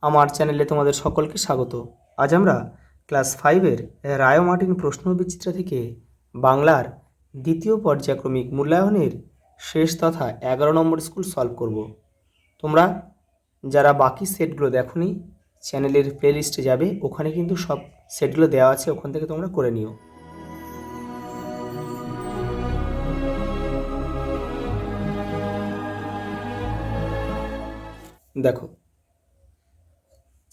আমার চ্যানেলে তোমাদের সকলকে স্বাগত। আজ আমরা ক্লাস 5-এর রায় মার্টিন প্রশ্নবিচিত্রা থেকে বাংলার দ্বিতীয় পর্যায়ক্রমিক মূল্যায়নের শেষ তথা 11 নম্বর স্কুল সলভ করব। তোমরা যারা বাকি সেটগুলো দেখোনি চ্যানেলের প্লেলিস্টে যাবে, ওখানে কিন্তু সব সেটগুলো দেওয়া আছে, ওখান থেকে তোমরা করে নিও। দেখো,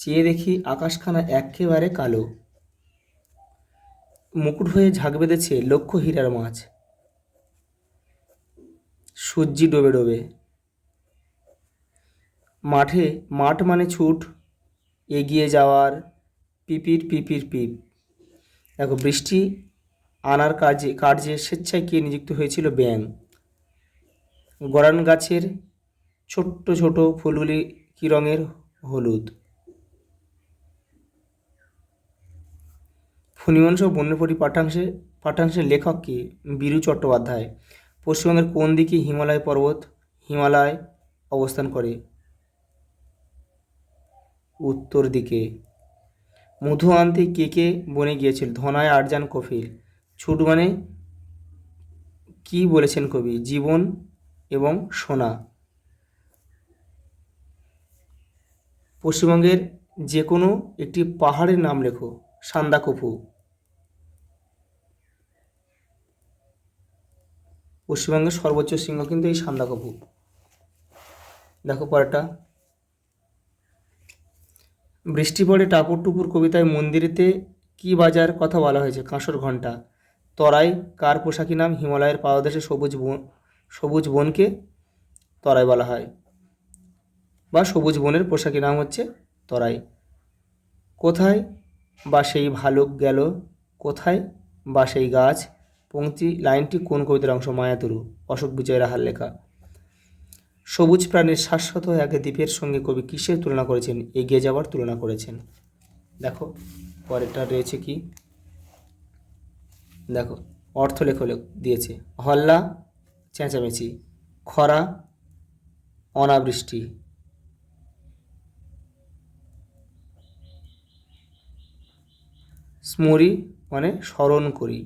চেয়ে দেখি আকাশখানা একেবারে কালো, মুকুট হয়ে ঝাঁক বেঁধেছে লক্ষ হীরার মাছ, সূর্যি ডোবে ডোবে। মাঠ মানে ছুট, এগিয়ে যাওয়ার, পিপির পিপির পিপ। দেখো, বৃষ্টি আনার কার্যে স্বেচ্ছায় কে নিযুক্ত হয়েছিল? ব্যাঙ। গরান গাছের ছোট্ট ছোট ফুলগুলি কী রঙের? হলুদ। ফণিবংশ বন্যপরি পাঠাংশের লেখক কে? বীরু চট্টোপাধ্যায়। পশ্চিমবঙ্গের কোন দিকে হিমালয় অবস্থান করে? উত্তর দিকে। মধু আনতে কে কে বনে গিয়েছিল? ধনায়, আরজান, কফিল। ছুট মানে কি বলেছেন কবি? জীবন এবং সোনা। পশ্চিমবঙ্গের যে কোনো একটি পাহাড়ের নাম লেখো। সান্দাকফু। পশ্চিমবঙ্গের সর্বোচ্চ শৃঙ্গ কিন্তু এই সান্দাকফু। দেখো পরেরটা, বৃষ্টি পড়ে টাপুর টুপুর কবিতায় মন্দিরেতে কি বাজার কথা বলা হয়েছে? কাঁসর ঘণ্টা। তরাই কার পোশাকি নাম? হিমালয়ের পাদদেশে সবুজ বনকে তরাই বলা হয়, বা সবুজ বনের পোশাকি নাম হচ্ছে তরাই। কোথায় বা সেই ভালুক গেল, কোথায় বা সেই গাছ। লাইনটি কোন কবিতার অংশ? মায়াতরু, অশোক বিজয় রাহার লেখা। সবুজ প্রাণীর শাশ্বত এক দ্বীপের সঙ্গে কবি কিসের তুলনা করেছেন? এগিয়ে যাওয়ার তুলনা করেছেন। দেখো পরেরটা রয়েছে কি, দেখো অর্থ লেখক দিয়েছে। হল্লা চেঁচামেচি, খরা অনাবৃষ্টি, স্মরি মানে স্মরণ করি।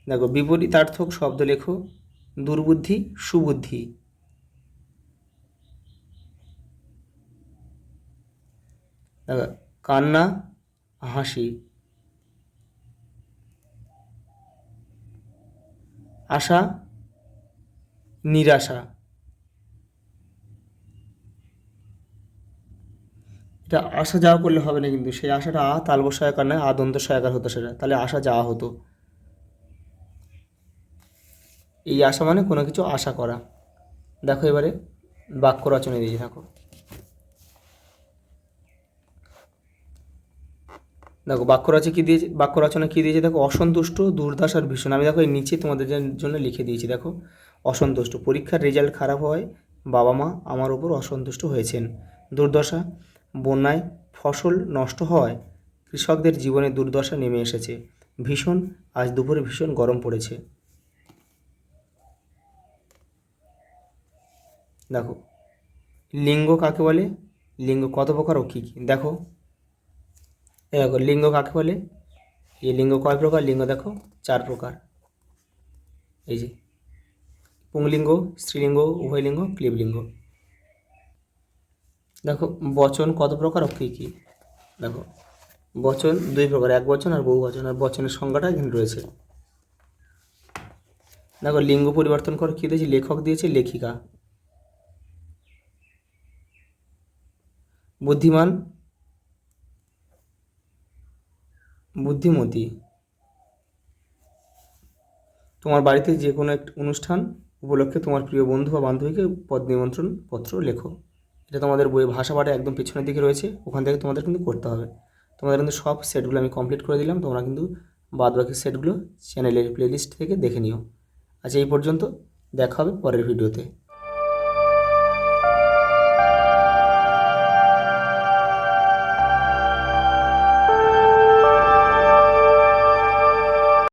দেখো বিপরীতার্থক শব্দ লেখো। দুর্বুদ্ধি, সুবুদ্ধি। দেখো, কান্না, হাসি। আশা, নিরাশা। এটা আসা যাওয়া করলে হবে না, কিন্তু সেই আশাটা তালব সহায়কার নয়, দন্ত সহায়কার হতো সেটা, তাহলে আসা যাওয়া হতো। এই আশা মানে কোনো কিছু আশা করা। দেখো এবারে বাক্য রচনা দিয়েছি। দেখো বাক্য রচনা কী দিয়েছে? দেখো, অসন্তুষ্ট, দুর্দশার ভীষণ। আমি দেখো এই নিচে তোমাদের জন্য লিখে দিয়েছি। দেখো, অসন্তুষ্ট, পরীক্ষার রেজাল্ট খারাপ হওয়ায় বাবা মা আমার ওপর অসন্তুষ্ট হয়েছেন। দুর্দশা, বন্যায় ফসল নষ্ট হওয়ায় কৃষকদের জীবনে দুর্দশা নেমে এসেছে। ভীষণ, আজ দুপুরে ভীষণ গরম পড়েছে। দেখো, লিঙ্গ কাকে বলে? লিঙ্গ কত প্রকার ও কী কী? দেখো লিঙ্গ কাকে বলে? এই লিঙ্গ কয় প্রকার? লিঙ্গ দেখো 4 প্রকার। এই যে পুংলিঙ্গ, স্ত্রীলিঙ্গ, উভয়লিঙ্গ, ক্লীবলিঙ্গ। দেখো বচন কত প্রকার ও কী কী? দেখো বচন 2 প্রকার, এক বচন আর বহু বচন, আর বচনের সংজ্ঞাটা এখানে রয়েছে। দেখো লিঙ্গ পরিবর্তন করে কী দিয়েছে? লেখক দিয়েছে, লেখিকা। বুদ্ধিমান, বুদ্ধিমতী। তোমার বাড়িতে যে কোনো একটা অনুষ্ঠান উপলক্ষে তোমার প্রিয় বন্ধু বা বান্ধবীকে নিমন্ত্রণ পত্র লেখো। এটা তোমাদের বইয়ে ভাষা পাঠে একদম পেছনের দিকে রয়েছে, ওখান থেকে তোমাদের কিন্তু করতে হবে। তোমাদের কিন্তু সব সেটগুলো আমি কমপ্লিট করে দিলাম, তোমরা কিন্তু বাদবাকি সেটগুলো চ্যানেলের প্লেলিস্ট থেকে দেখে নিও। আচ্ছা, এই পর্যন্ত, দেখা হবে পরের ভিডিওতে।